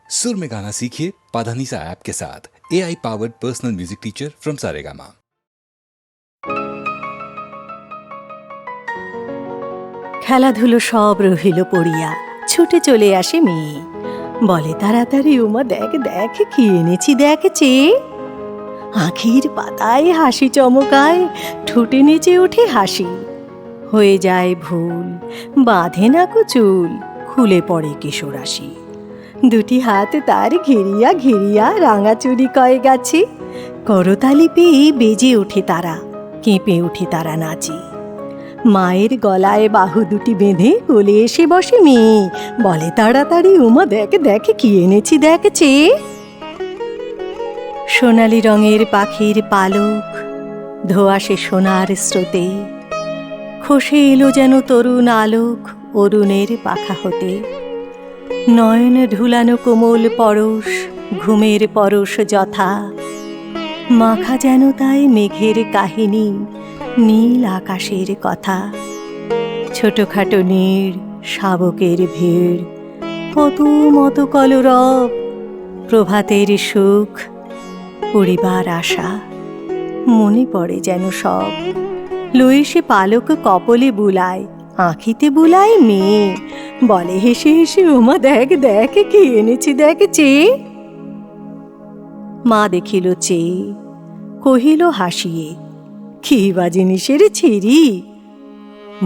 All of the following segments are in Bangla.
सुर में गाना सीखिए पाधानीसा ऐप के साथ। AI powered personal music teacher from Saregama. খেলাধুলো সব রহিল পড়িয়া, ছুটে চলে আসে মেয়ে, বলে তাড়াতাড়ি উমা দেখ দেখ কি এনেছি দেখ চেয়ে। আঁখির পাতায় হাসি চমকায়, ঠোঁটে নেচে ওঠে হাসি। হয়ে যায় ভুল, বাঁধে না কো চুল, খুলে পড়ে কেশরাশি। দুটি হাত তার ঘিরিয়া ঘিরিয়া রাঙা চুরি কয়ে গাছি। করতালি পেয়ে বেজে ওঠে তারা, কেঁপে ওঠে তারা নাচি। মায়ের গলায় বাহু দুটি বেঁধে কোলে এসে বসে মেয়ে, বলে তাড়াতাড়ি উমা দেখ দেখ কি এনেছি দেখ চেয়ে। সোনালি রঙের পাখির পালক ধোয়াশে সোনার স্রোতে, খসে এলো যেন তরুণ আলোক অরুণের পাখা হতে। নয়ন ঢুলানো কোমল পরশ, ঘুমের পরশ যথা, মাখা যেন তাই মেঘের কাহিনী, নীল আকাশের কথা। ছোটখাটো নীড়, শাবকের ভিড়, কত মতো কলরব, প্রভাতের সুখ, পরিবার আশা, মনে পড়ে যেন সব। লয়ে সে পালক কপলে বুলায়, আঁখিতে বুলায় মেয়ে, বলে হেসে হেসে ওমা দেখ দেখ কি এনেছি দেখ চেয়ে। মা দেখিল চেয়ে, কহিল হাসিয়ে, কি বা জিনিসের ছিরি।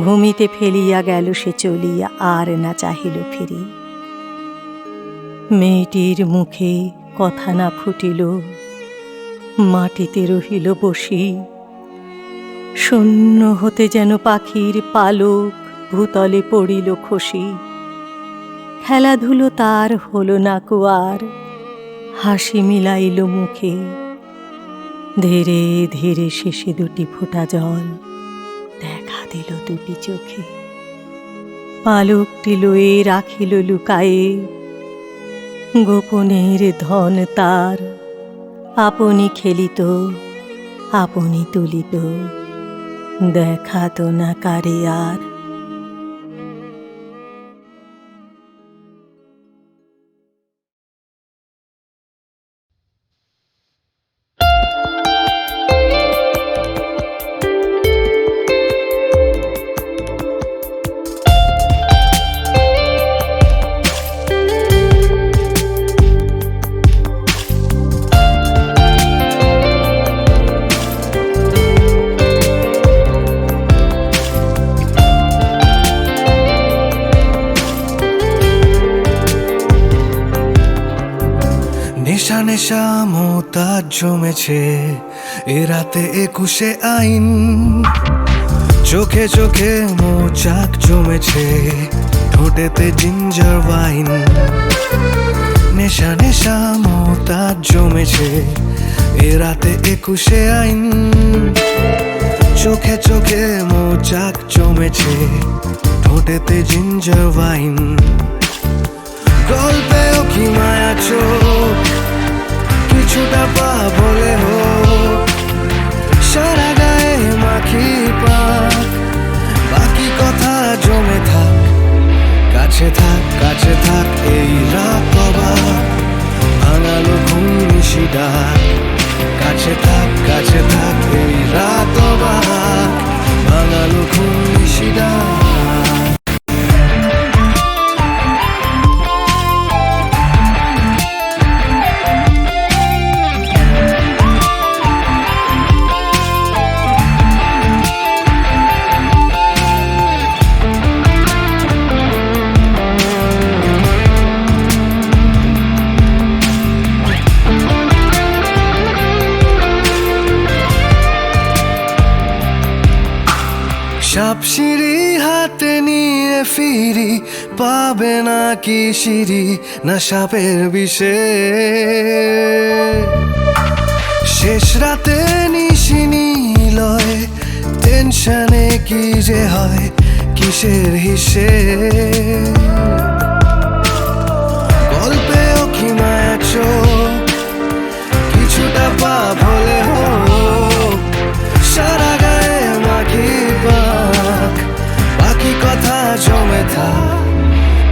ভূমিতে ফেলিয়া গেল সে চলিয়া, আর না চাহিল ফিরি। মেয়েটির মুখে কথা না ফুটিল, মাটিতে রহিল বসি। শূন্য হতে যেন পাখির পালক ভূতলে পড়িল খসি। খেলাধুলো তার হলো না কুয়ার, হাসি মিলাইল মুখে। ধীরে ধীরে শেষে দুটি ফোঁটা জল দেখা দিল দুটি চোখে। পালকটি লয়ে রাখিল লুকায়ে, গোপনের ধন তার। আপনি খেলিত, আপনি তুলিত, দেখাত না কারে আর। নেশা নেশা মোতাজ জমেছে এ রাতে 21শে আইন। চোখে চোখে মোচাক জমেছে, ঠোঁটেতে জিঞ্জার ওয়াইন। নেশা নেশা মোতাজ জমেছে এ রাতে 21শে আইন। চোখে চোখে মোচাক জমেছে, ঠোঁটেতে জিঞ্জার ওয়াইন। গল্পেও কি মায়া চোখ, কিছুটা পা বলে হোক। সারা গায়ে মাখি পাক, বাকি কথা জমে থাক। কাছে থাক কাছে থাক এই রাত অবাক, ভাঙালো ঘুম নিশি ডাক। কাছে থাক কাছে থাক এই রাত অবাক, ভাঙালো ঘুম নিশি ডাক। সাপ সিঁড়ি হাতে নিয়ে ফিরি, পাবে না কি সিঁড়ি না সাপের বিষে। শেষ রাতে নিশি নিলয়, টেনশনে কি যে হয় কিসের হিসে। গল্পেও কি মায়া চোখ, কিছুটা পা বলে হোক। সারা গায়ে মাখি পাক, বাকি কথা জমে থাক।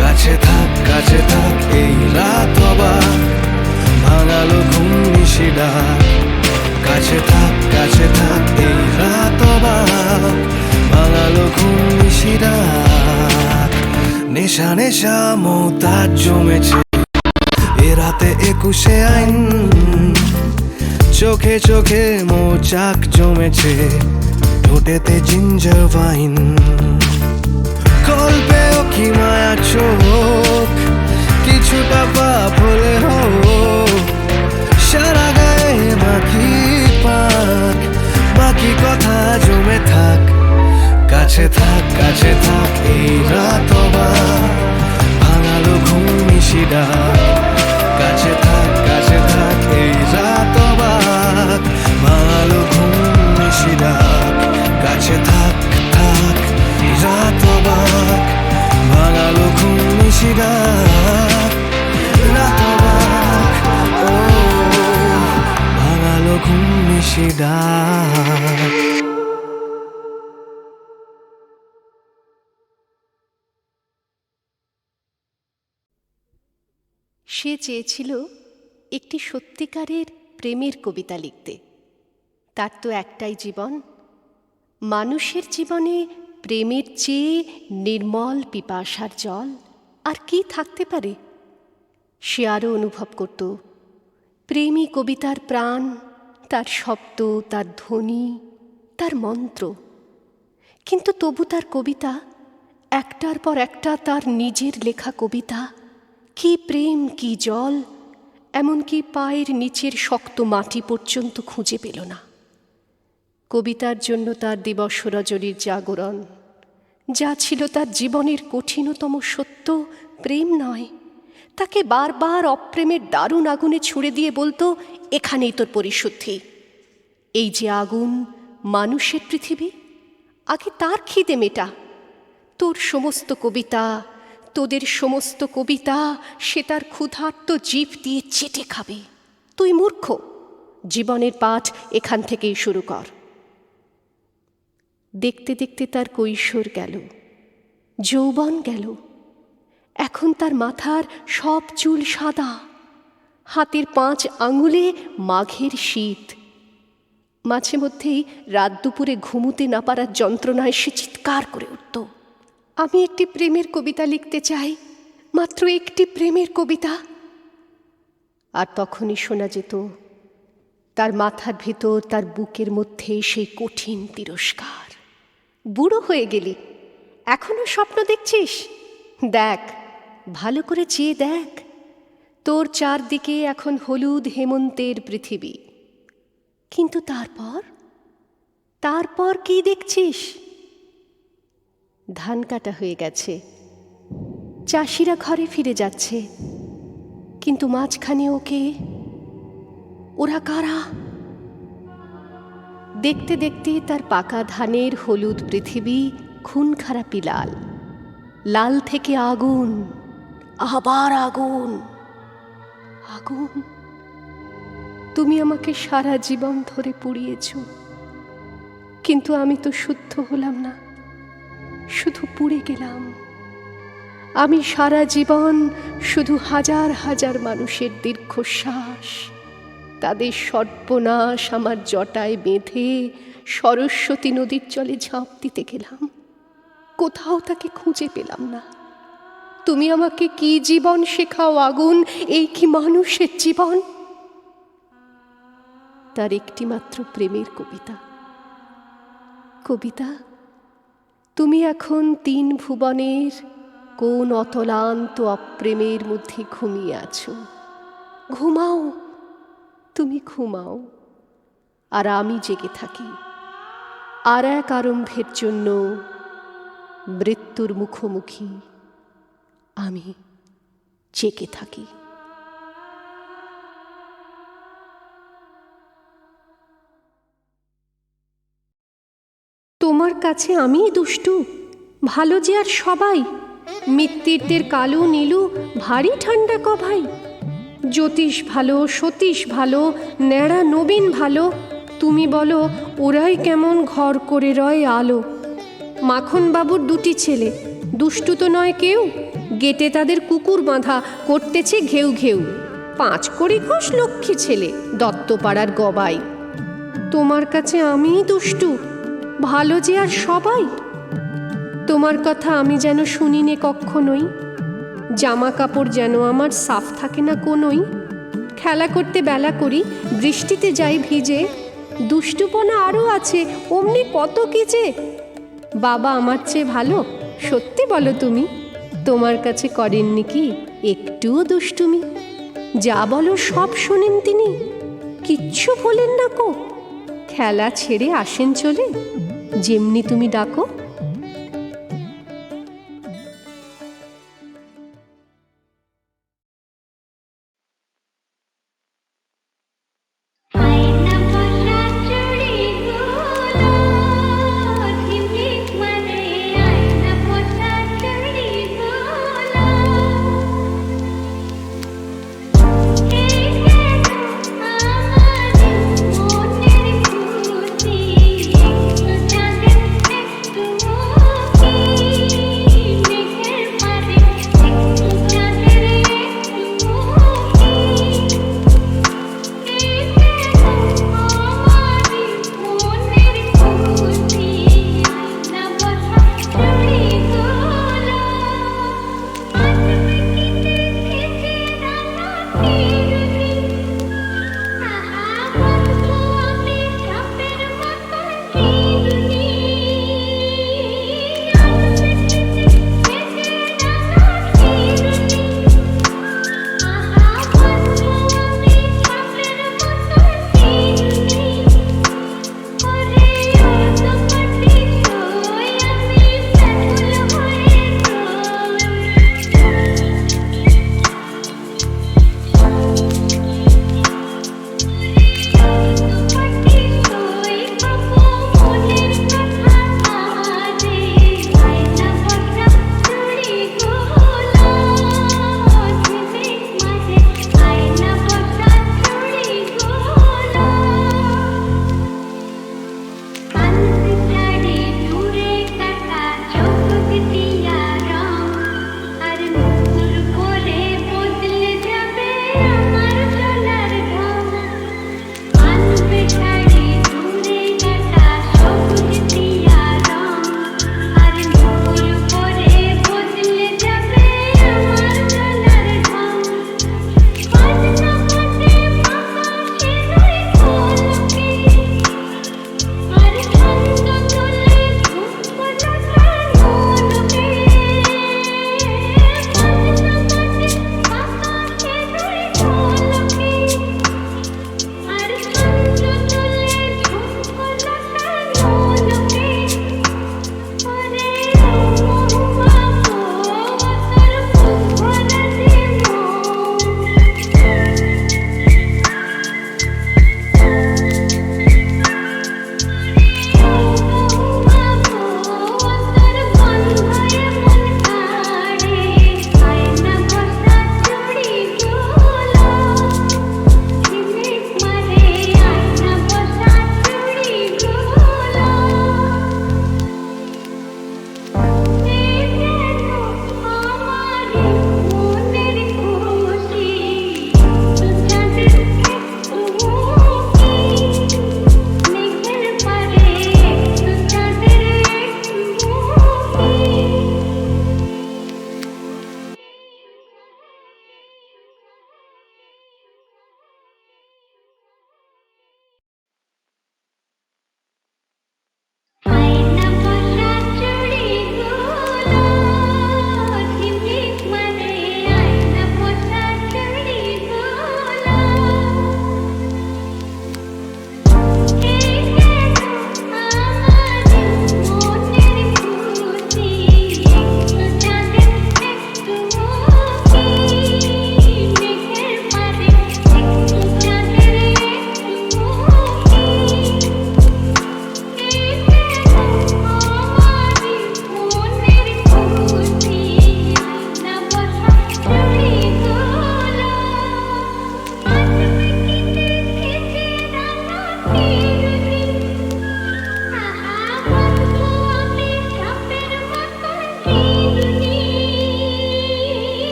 কাছে থাক কাছে থাক এই রাত অবাক, ডাক, কাছে থাক এই রাত অবাক, ভাঙালো ঘুম নিশি ডাক। নেশা নেশা মৌতাজ জমেছে এ রাতে 21শে আইন, চোখে চোখে মৌচাক জমেছে, ঠোঁটেতে জিঞ্জার ওয়াইন। কল্পেও কি মায়া চোখ, কিছুটা পাপ হলে হোক, সারা গায়ে মাখি পাক, বাকি কথা জমে থাক। কাছে থাক এই রাত অবাক, ভাঙালো ঘুম নিশি ডাক। কাছে থাক এই রাত অবাক, ভাঙালো ঘুম নিশি ডাক। কাছে থাক এই রাত অবাক, ভাঙালো ঘুম নিশি ডাক। রাত অবাক, ও ভাঙালো ঘুম নিশি ডাক। সে চেয়েছিল একটি সত্যিকারের প্রেমের কবিতা লিখতে। তার তো একটাই জীবন, মানুষের জীবনে প্রেমের চেয়ে নির্মল পিপাসার জল আর কি থাকতে পারে। সে আরও অনুভব করত প্রেমী কবিতার প্রাণ, তার শব্দ, তার ধ্বনি, তার মন্ত্র। কিন্তু তবু তার কবিতা, একটার পর একটা তার নিজের লেখা কবিতা, কি প্রেম কি জল, এমনকি পায়ের নিচের শক্ত মাটি পর্যন্ত খুঁজে পেল না। কবিতার জন্য তার দিবস রজনীর জাগরণ, যা ছিল তার জীবনের কঠিনতম সত্য, প্রেম নয়, তাকে বারবার অপ্রেমের দারুণ আগুনে ছুড়ে দিয়ে বলতো, এখানেই তোর পরিশুদ্ধি। এই যে আগুন, মানুষের পৃথিবী, আগে তার খিদে মেটা। তোর সমস্ত কবিতা, তোদের সমস্ত কবিতা সে তার ক্ষুধার্ত জিভ দিয়ে চেটে খাবে। তুই মূর্খ, জীবনের পাঠ এখান থেকেই শুরু কর। দেখতে দেখতে তার কৈশোর গেল, যৌবন গেল। এখন তার মাথার সব চুল সাদা, হাতের 5 আঙুলে মাঘের শীত। মাঝে মধ্যেই রাত দুপুরে ঘুমুতে না পারার যন্ত্রণায় সে চিৎকার করে উঠত, আমি একটি প্রেমের কবিতা লিখতে চাই, মাত্র একটি প্রেমের কবিতা। আর তখনই শোনা যেত তার মাথার ভেতর, তার বুকের মধ্যে সেই কঠিন তিরস্কার, বুড়ো হয়ে গেলি, এখনো স্বপ্ন দেখছিস? দেখ, ভালো করে চেয়ে দেখ, তোর চারদিকে এখন হলুদ হেমন্তের পৃথিবী। কিন্তু তারপর কি দেখছিস? ধান কাটা হয়ে গেছে, চাষিরা ঘরে ফিরে যাচ্ছে, কিন্তু মাঝখানে ওরা কারা? দেখতে দেখতে তার পাকা ধানের হলুদ পৃথিবী খুন খারাপি লাল, লাল থেকে আগুন, আবার আগুন। আগুন, তুমি আমাকে সারা জীবন ধরে পুড়িয়েছ, কিন্তু আমি তো শুদ্ধ হলাম না, শুধু পুড়ে গেলাম। আমি সারা জীবন শুধু হাজার হাজার মানুষের দীর্ঘশ্বাস, তাদের সর্বনাশ আমার জটায় বেঁধে সরস্বতী নদীর জলে ঝাঁপ দিতে গেলাম, কোথাও তাকে খুঁজে পেলাম না। তুমি আমাকে কি জীবন শেখাও আগুন, এই কি মানুষের জীবন? তার একটি মাত্র প্রেমের কবিতা। কবিতা, তুমি এখন 3 ভুবনের কোন অতলান্ত অপ্রেমের মধ্যে ঘুমিয়ে আছো। ঘুমাও, তুমি ঘুমাও, আর আমি জেগে থাকি, আর এক আরম্ভের জন্য মৃত্যুর মুখোমুখি আমি জেগে থাকি। তোমার কাছে আমিই দুষ্টু, ভালো যে আর সবাই, মিত্তিরদের কালু নীলু ভারী ঠান্ডা ক ভাই। জ্যোতিষ ভালো, সতীশ ভালো, ন্যাড়া নবীন ভালো, তুমি বলো ওরাই কেমন ঘর করে রয় আলো। মাখনবাবুর 2টি ছেলে, দুষ্টু তো নয় কেউ, গেটে তাদের কুকুর বাঁধা, করতেছে ঘেউ ঘেউ। 5 কড়ি ঘোষ লক্ষ্মী ছেলে, দত্তপাড়ার গবাই। তোমার কাছে আমিই দুষ্টু, ভালো যে আর সবাই। তোমার কথা আমি যেন শুনিনে কক্ষণই, জামা কাপড় যেন আমার সাফ থাকে না কোনোই। খেলা করতে বেলা করি, বৃষ্টিতে যাই ভিজে, দুষ্টুপনা আরও আছে অমনি কত কি যে। বাবা আমার চেয়ে ভালো, সত্যি বলো তুমি, তোমার কাছে করেননি কি একটুও দুষ্টুমি? যা বলো সব শোনেন তিনি, কিচ্ছু বলেন না কো। খেলা ছেড়ে আসেন চলে, যেমনি তুমি ডাকো।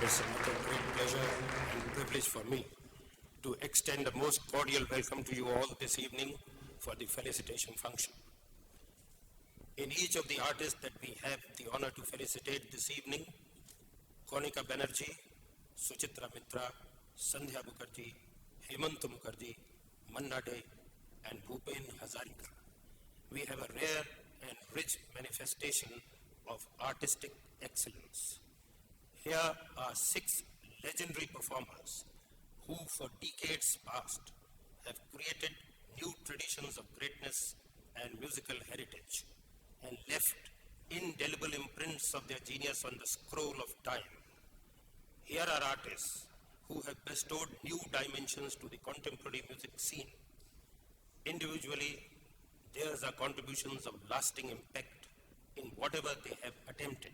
It's a great pleasure and privilege for me to extend a most cordial welcome to you all this evening for the felicitation function. In each of the artists that we have the honor to felicitate this evening, Konika Banerjee, Suchitra Mitra, Sandhya Mukherjee, Hemant Mukherjee, Manna Dey, and Bhupen Hazarika, we have a rare and rich manifestation of artistic excellence. Here are 6 legendary performers who for decades past have created new traditions of greatness and musical heritage and left indelible imprints of their genius on the scroll of time. Here are artists who have bestowed new dimensions to the contemporary music scene. Individually, theirs are contributions of lasting impact in whatever they have attempted.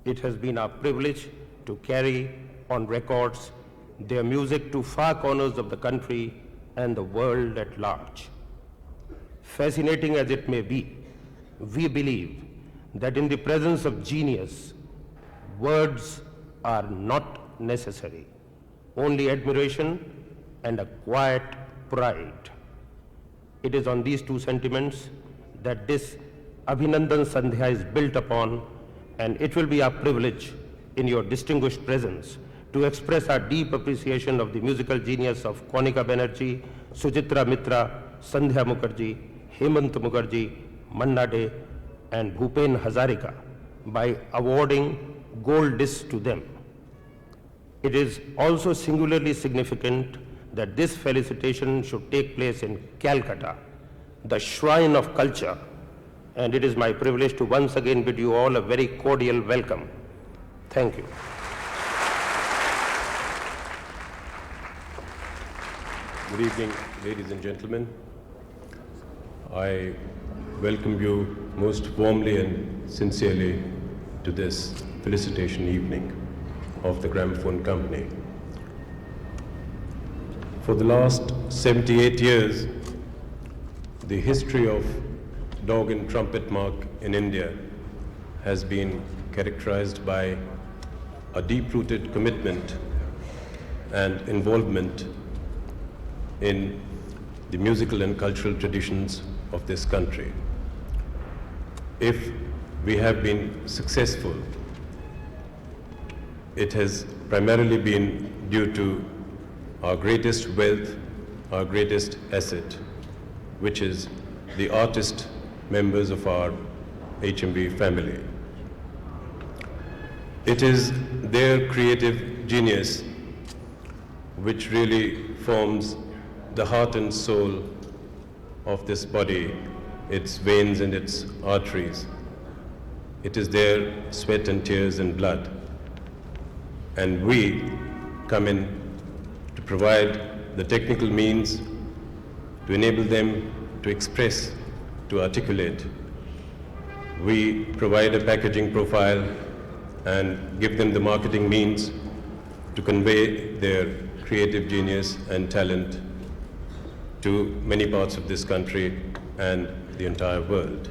It has been our privilege to carry on records their music to far corners of the country and the world at large. Fascinating as it may be, we believe that in the presence of genius, words are not necessary, only admiration and a quiet pride. It is on these 2 sentiments that this Abhinandan Sandhya is built upon, and it will be our privilege in your distinguished presence to express our deep appreciation of the musical genius of Konika Banerjee, Suchitra Mitra, Sandhya Mukherjee, Hemant Mukherjee, Manna Dey, and Bhupen Hazarika by awarding gold discs to them. It is also singularly significant that this felicitation should take place in Calcutta, the shrine of culture, and it is my privilege to once again bid you all a very cordial welcome. Thank you. Good evening, ladies and gentlemen. I welcome you most warmly and sincerely to this felicitation evening of the Gramophone Company. For the last 78 years, the history of dog and trumpet mark in India has been characterized by a deep-rooted commitment and involvement in the musical and cultural traditions of this country. If we have been successful, it has primarily been due to our greatest wealth, our greatest asset, which is the artist members of our HMB family. It is their creative genius which really forms the heart and soul of this body, its veins and its arteries. It is their sweat and tears and blood. And we come in to provide the technical means to enable them to express, to articulate. We provide a packaging profile and give them the marketing means to convey their creative genius and talent to many parts of this country and the entire world.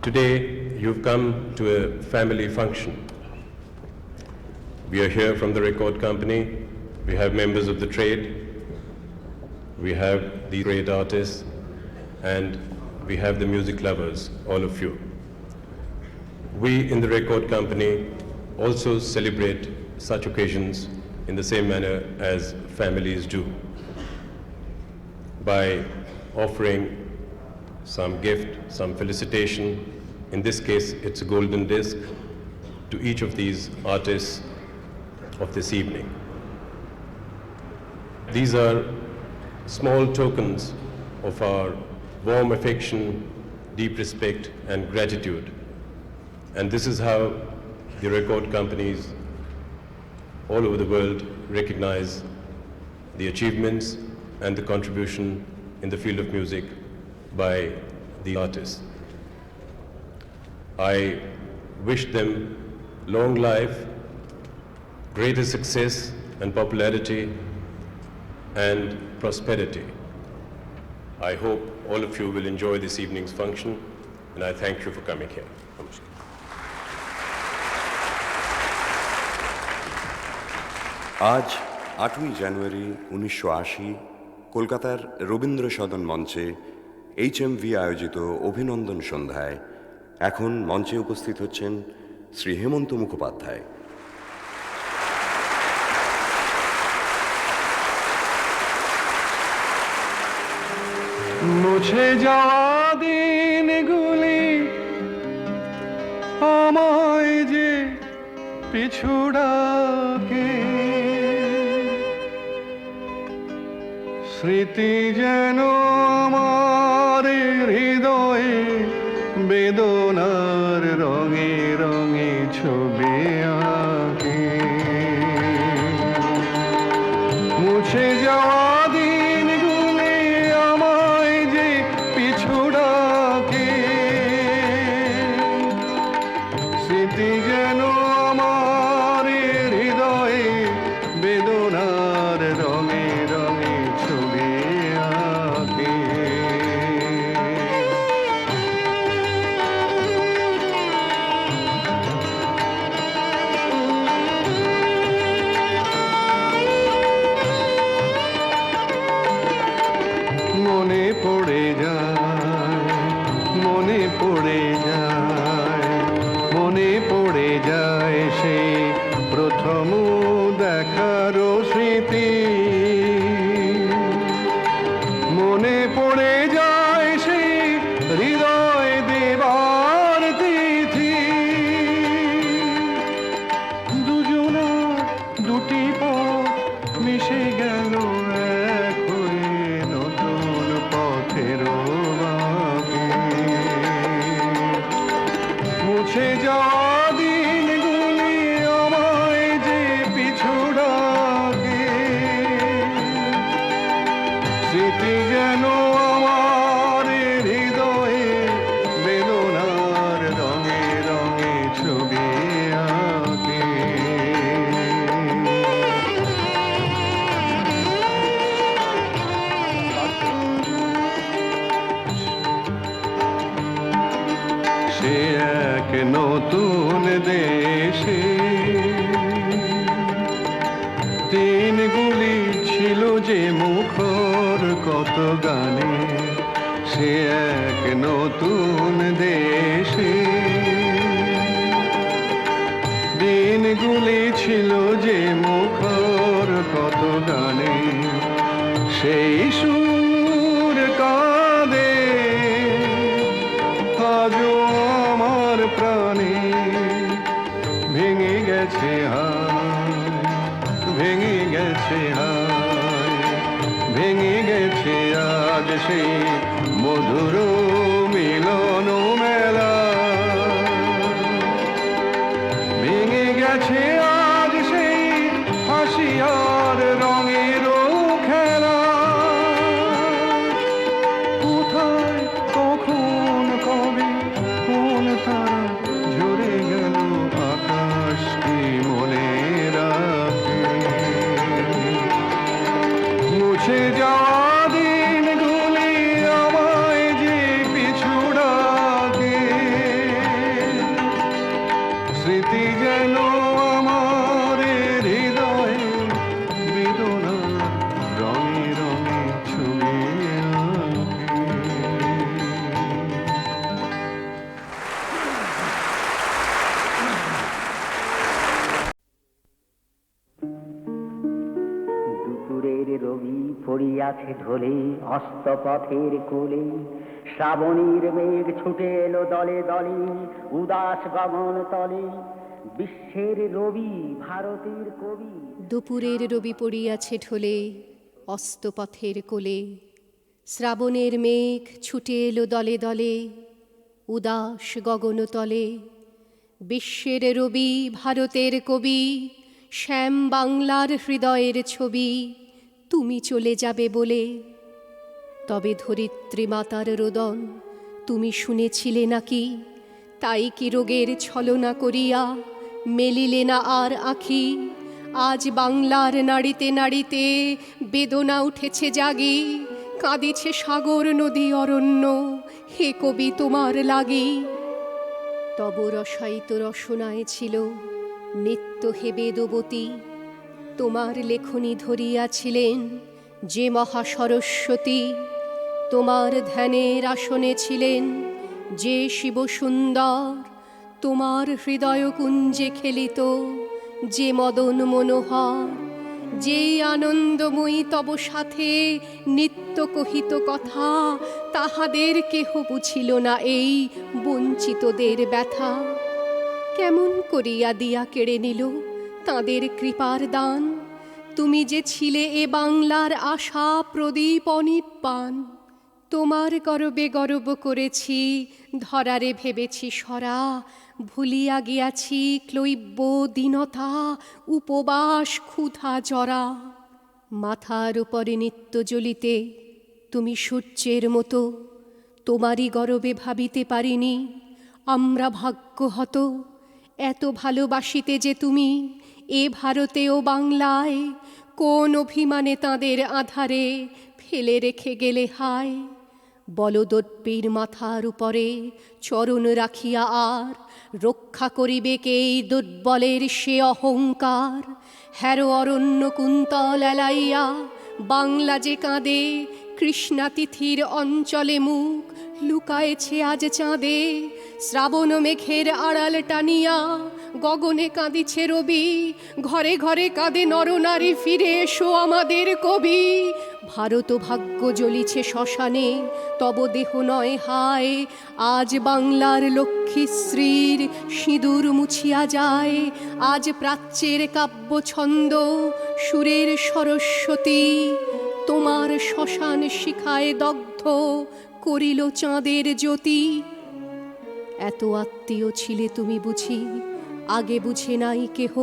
Today, you've come to a family function. We are here from the record company. We have members of the trade. We have the great artists, and we have the music lovers, all of you. We in the record company also celebrate such occasions in the same manner as families do, by offering some gift, some felicitation. In this case, it's a golden disc to each of these artists of this evening. These are small tokens of our warm affection, deep respect, and gratitude. And this is how the record companies all over the world recognize the achievements and the contribution in the field of music by the artists. I wish them long life, greater success and popularity, and prosperity. I hope all of you will enjoy this evening's function, and I thank you for coming here. Namaskar. আজ 8ই জানুয়ারি 1980 কলকাতার রবীন্দ্র সদন মঞ্চে HMV আয়োজিত অভিনন্দন সন্ধ্যায় এখন মঞ্চে উপস্থিত হচ্ছেন শ্রী হেমন্ত মুখোপাধ্যায়। মুছে যাওয়া দিনগুলি আমায় যে পিছু ডাকে, স্মৃতি যেন আমার হৃদয়ে বেদনার রঙে রঙে ছবি আঁকে। মুছে যাওয়া দিনগুলি আমায় যে পিছু ডাকে, স্মৃতি যেন আমার হৃদয়ে বেদনার রঙে রঙে ছবি আঁকে। মনে পড়ে যায়, মনে পড়ে যায়, মনে পড়ে যায় সেই প্রথম দেখার স্মৃতি। মনে পড়ে যায় সেই হৃদয় দেবার তিথি। দুজনার দুটি পথ মিশে গেল এক হয়ে নতুন পথের বাঁকে। মুছে যাওয়া দিনগুলি আমায় যে পিছু ডাকে, স্মৃতি যেন আমার হৃদয়ে বেদনার রঙে রঙে ছবি আঁকে। সে এক নতুন দেশে দিনগুলি ছিল যে মুখর কত গানে। সে এক নতুন দেশে দিনগুলি ছিল যে মুখর কত গানে। সেই সুর কাঁদে আজও আমার প্রাণে। ভেঙে গেছে হায়, ভেঙে গেছে হায়, ভেঙে গেছে আজ সেই মধুর মিলন মেলা। ভেঙে গেছে আজ সেই হাসি আর রঙের খেলা। কোথায় কখন কবে কোন তারা ঝরে গেল আকাশ কি মনে রাখে। মুছে যাওয়া দিনগুলি আমায় যে পিছু ডাকে, স্মৃতি যেন আমার হৃদয়ে বেদনার রঙে রঙে ছবি আঁকে। দুপুরের রবি পড়িয়াছে ঢলে অস্তপথের কোলে, শ্রাবণীর মেঘ ছুটে এলো দলে দলে উদাস গগন তলে। বিশ্বের রবি ভারতের কবি। দুপুরের রবি পড়িয়াছে ঢলে অস্তপথের কোলে, শ্রাবণের মেঘ ছুটে এলো দলে দলে উদাস গগনতলে। বিশ্বের রবি ভারতের কবি, শ্যাম বাংলার হৃদয়ের ছবি, তুমি চলে যাবে বলে। তবে ধরিত্রী মাতার রোদন তুমি শুনেছিলে নাকি? তাই কি রোগের ছলনা করিয়া মেলিলে না আর আখি? আজ বাংলার নাড়িতে নাড়িতে বেদনা উঠেছে জাগি, কাঁদিছে সাগর নদী অরণ্য, হে কবি তোমার লাগি। তব রসায়িত রসনায় ছিল নিত্য হে বেদবতী, তোমার লেখনী ধরিয়াছিলেন যে মহাসরস্বতী, তোমার ধ্যানের আসনে ছিলেন যে শিব সুন্দর, তোমার হৃদয় কুঞ্জে খেলিত যে মদন মনোহর, যে আনন্দময়ী তব সাথে নিত্য কহিত কথা, তাহাদের কেহ বুঝিল না এই বঞ্চিতদের ব্যথা। কেমন করিয়া দিয়া কেড়ে নিল তাঁদের কৃপার দান, তুমি যে ছিলে এ বাংলার আশা প্রদীপ অনির্বাণ। তোমার গরবে গরব করেছি, ধরারে ভেবেছি সরা, ভুলিয়া গিয়াছি ক্লৈব্য দীনতা, উপবাস ক্ষুধা জরা। মাথার উপরে নিত্য জ্বলিতে তুমি সূর্যের মতো, তোমারই গরবে ভাবিতে পারিনি আমরা ভাগ্যহত। এত ভালোবাসিতে যে তুমি এ ভারতে ও বাংলায়, কোন অভিমানে তাঁদের আধারে ফেলে রেখে গেলে হায়। বলদর্পীর মাথার উপরে চরণ রাখিয়া আর রক্ষা করিবে কে দুর্বলের সে অহংকার। হ্যারো অরণ্য কুন্তল এলাইয়া বাংলা যে কাঁদে, কৃষ্ণা তিথির অঞ্চলে মুখ লুকায়েছে আজ চাঁদে। শ্রাবণ মেঘের আড়াল টানিয়া গগনে কাঁদিছে রবি, ঘরে ঘরে কাঁদে নরনারী ফিরে এসো আমাদের কবি। ভারত ভাগ্য জ্বলিছে শ্মশানে তব দেহ নয় হায়, আজ বাংলার লক্ষ্মীশ্রীর সিঁদুর মুছিয়া যায়। আজ প্রাচ্যের কাব্য ছন্দ সুরের সরস্বতী, তোমার শ্মশান শিখায় দগ্ধ করিল চাঁদের জ্যোতি। এত আত্মীয় ছিলে তুমি বুঝি আগে বুঝে নাই কেহ,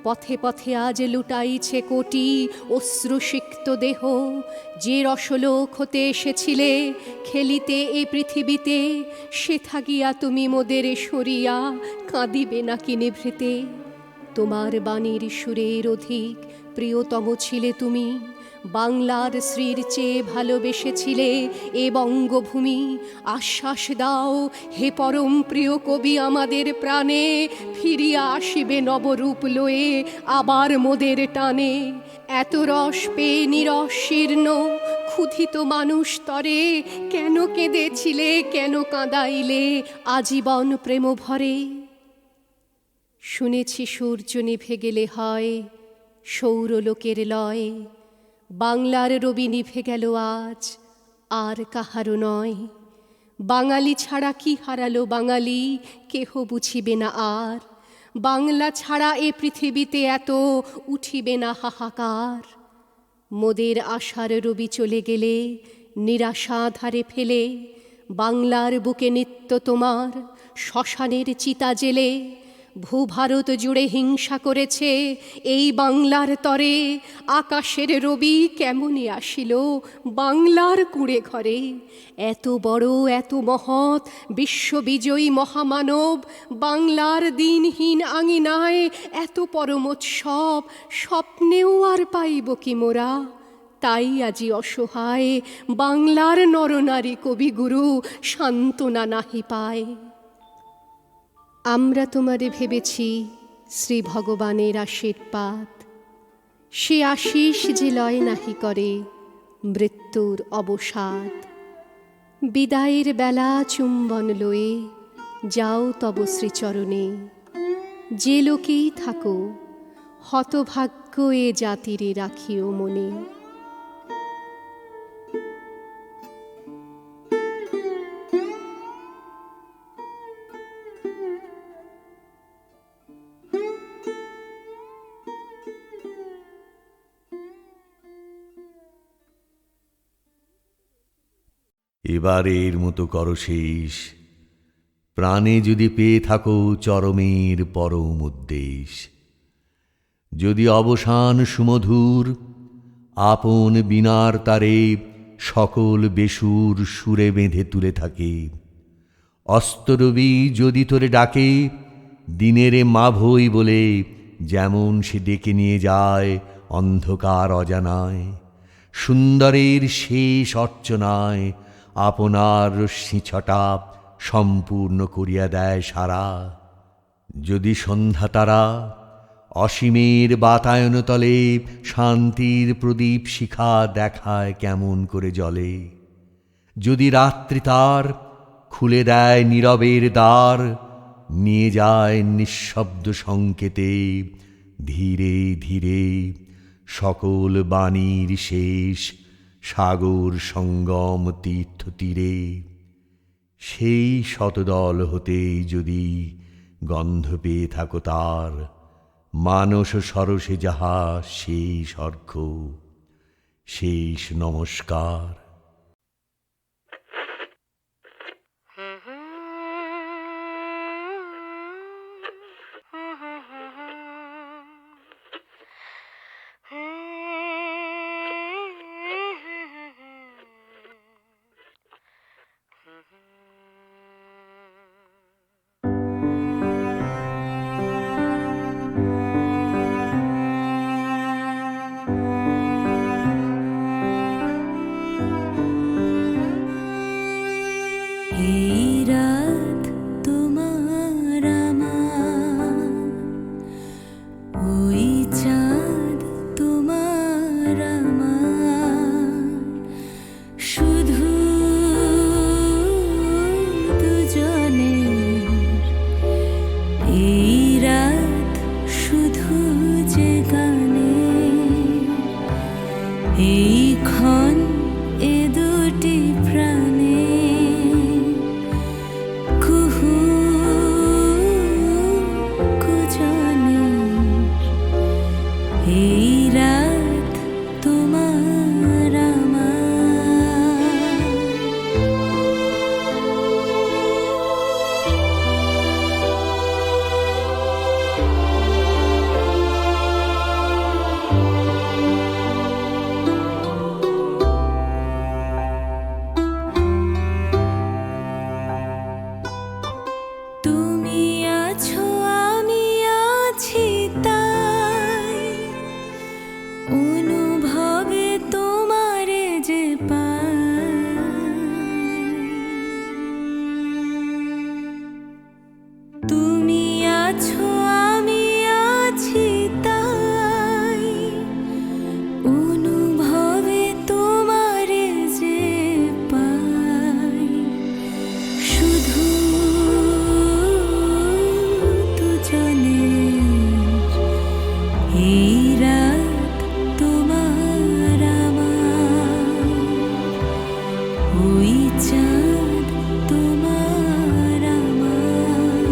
পথে পথে আজ লুটাইছে কোটি অশ্রুসিক্ত দেহ। যে রসলোক হতে এসেছিলে খেলিতে এ পৃথিবীতে, সেথা গিয়া তুমি মোদের সরিয়া কাঁদিবে নাকি নিভৃতে। তোমার বাণীর সুরের অধিক প্রিয়তম ছিলে তুমি, বাংলার শ্রীর চেয়ে ভালোবেসেছিলে এ বঙ্গভূমি। আশ্বাস দাও হে পরম প্রিয় কবি আমাদের প্রাণে, ফিরিয়া আসিবে নবরূপ লয়ে আবার মোদের টানে। এত রস পেয়ে নিরস শীর্ণ ক্ষুধিত মানুষ তরে, কেন কেঁদেছিলে কেন কাঁদাইলে আজীবন প্রেম ভরে। শুনেছি সূর্য নিভে গেলে হয় সৌরলোকের লয়, বাংলার রবি নিভে গেল আজ আর কাহারও নয়। বাঙালি ছাড়া কি হারালো বাঙালি কেহ বুঝিবে না আর, বাংলা ছাড়া এ পৃথিবীতে এত উঠিবে না হাহাকার। মোদের আশার রবি চলে গেলে নিরাশা ধারে ফেলে, বাংলার বুকে নিত্য তোমার শ্মশানের চিতা জেলে। ভূভারত জুড়ে হিংসা করেছে এই বাংলার তরে, আকাশের রবি কেমনে আসিল বাংলার কুঁড়ে ঘরে। এত বড় এত মহৎ বিশ্ববিজয়ী মহামানব, বাংলার দিনহীন আঙিনায় এত পরমোৎসব, স্বপ্নেও আর পাইব কি মোরা। তাই আজি অসহায় বাংলার নরনারী কবিগুরু সান্ত্বনা নাহি পায়। আমরা তোমারে ভেবেছি শ্রী ভগবানের আশীর্বাদ, সে আশিস যে লয় নাহি করে মৃত্যুর অবসাদ। বিদায়ের বেলা চুম্বন লয়ে যাও তব শ্রীচরণে, যে লোকেই থাকো হতভাগ্য এ জাতিরে রাখিও মনে। এবারের মতো করো শেষ, প্রাণে যদি পেয়ে থাকো চরমের পরম উদ্দেশ। যদি অবসান সুমধুর আপন বিনার তারে সকল বেসুর সুরে বেঁধে তুলে থাকে, অস্তরবি যদি তোরে ডাকে দিনেরে মাভই বলে, যেমন সে ডেকে নিয়ে যায় অন্ধকার অজানায়। সুন্দরের শেষ অর্চনায় আপনার রশ্মি ছটা সম্পূর্ণ করিয়া দেয় সারা। যদি সন্ধ্যা তারা অসীমের বাতায়ন তলে শান্তির প্রদীপ শিখা দেখায় কেমন করে জ্বলে। যদি রাত্রি তার খুলে দেয় নীরবের দ্বার, নিয়ে যায় নিঃশব্দ সংকেতে ধীরে ধীরে সকল বাণীর শেষ সাগর সঙ্গম তীর্থ তীরে। সেই শতদল হতে যদি গন্ধ পেয়ে থাকো তার, মানস সরসে যাহা শেষ অর্ঘ্য শেষ নমস্কার। এই রাত তোমার আমার, ওই চাঁদ তোমার আমার, শুধু দুজনে। এই রাত শুধু যে গানে, এই ক্ষণ এ দুটি প্রাণে এই রাত তোমার আমার। তুমি আছো আমি আছি তাই, অনুভবে তোমারে যে পাই। তুমি আছো আমি আছি তাই, অনুভবে তোমারে যে পাই। শুধু দুজনের এই রাত তোমার আমার, ওই চাঁদ তোমার আমার,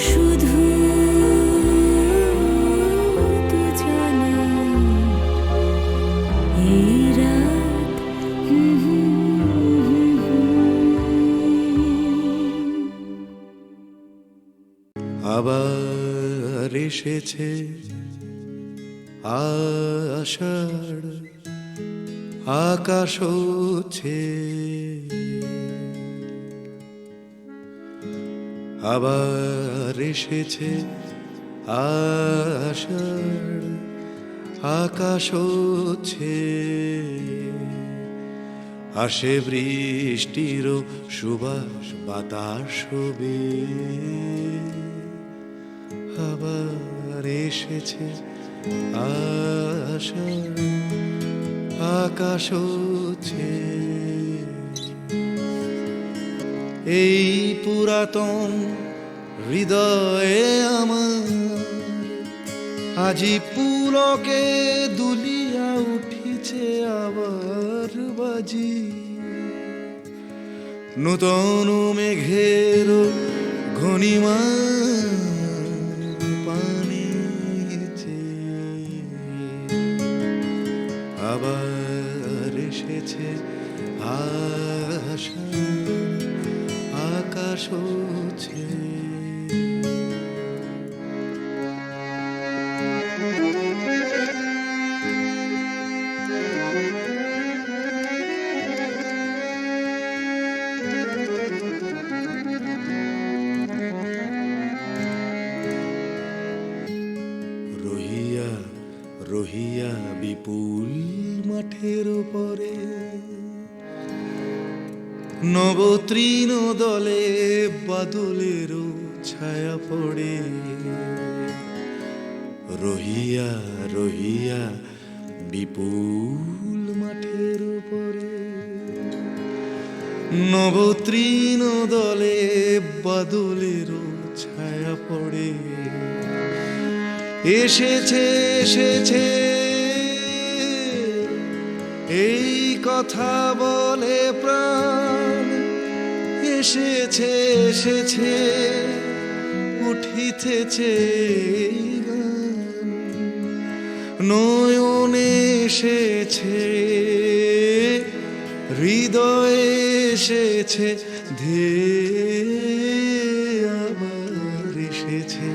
শুধু দুজনের এই রাত। আবার এসেছে আষাঢ়, আকাশ হচ্ছে আবার এসেছে আষাঢ়, আকাশ হচ্ছে আসে বৃষ্টির সুবাস বাতাস হবে। আবার এসেছে আষাঢ়, আকাশ হচ্ছে এই পুরাতন হৃদয়ে আমার, আজি পুলকে দুলিয়া উঠিছে আবার বাজি। নূতন মেঘের ঘনিমা পানিছে, আবার এসেছে আষাঢ়, আকাশ হচ্ছে রহিয়া বিপুল মাঠের উপরে নবতৃণ দলে বাদলেরও ছায়া পড়ে। রহিয়া রহিয়া বিপুল মাঠের উপরে নবতৃণ দলে বাদলের ছায়া পড়ে এসেছে এসেছে এই কথা বলে প্রাণ এসেছে এসেছে উঠিতেছে এই গান নয়নে এসেছে হৃদয়ে এসেছে ধেয়ে আবার এসেছে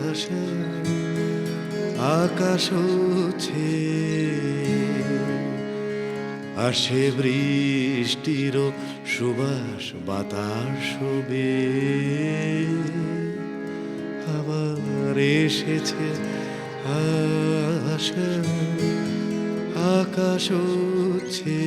আশা আকাশ হচ্ছে আসে বৃষ্টির সুবাস বাতাস শোবে আবার এসেছে আশা আকাশ হচ্ছে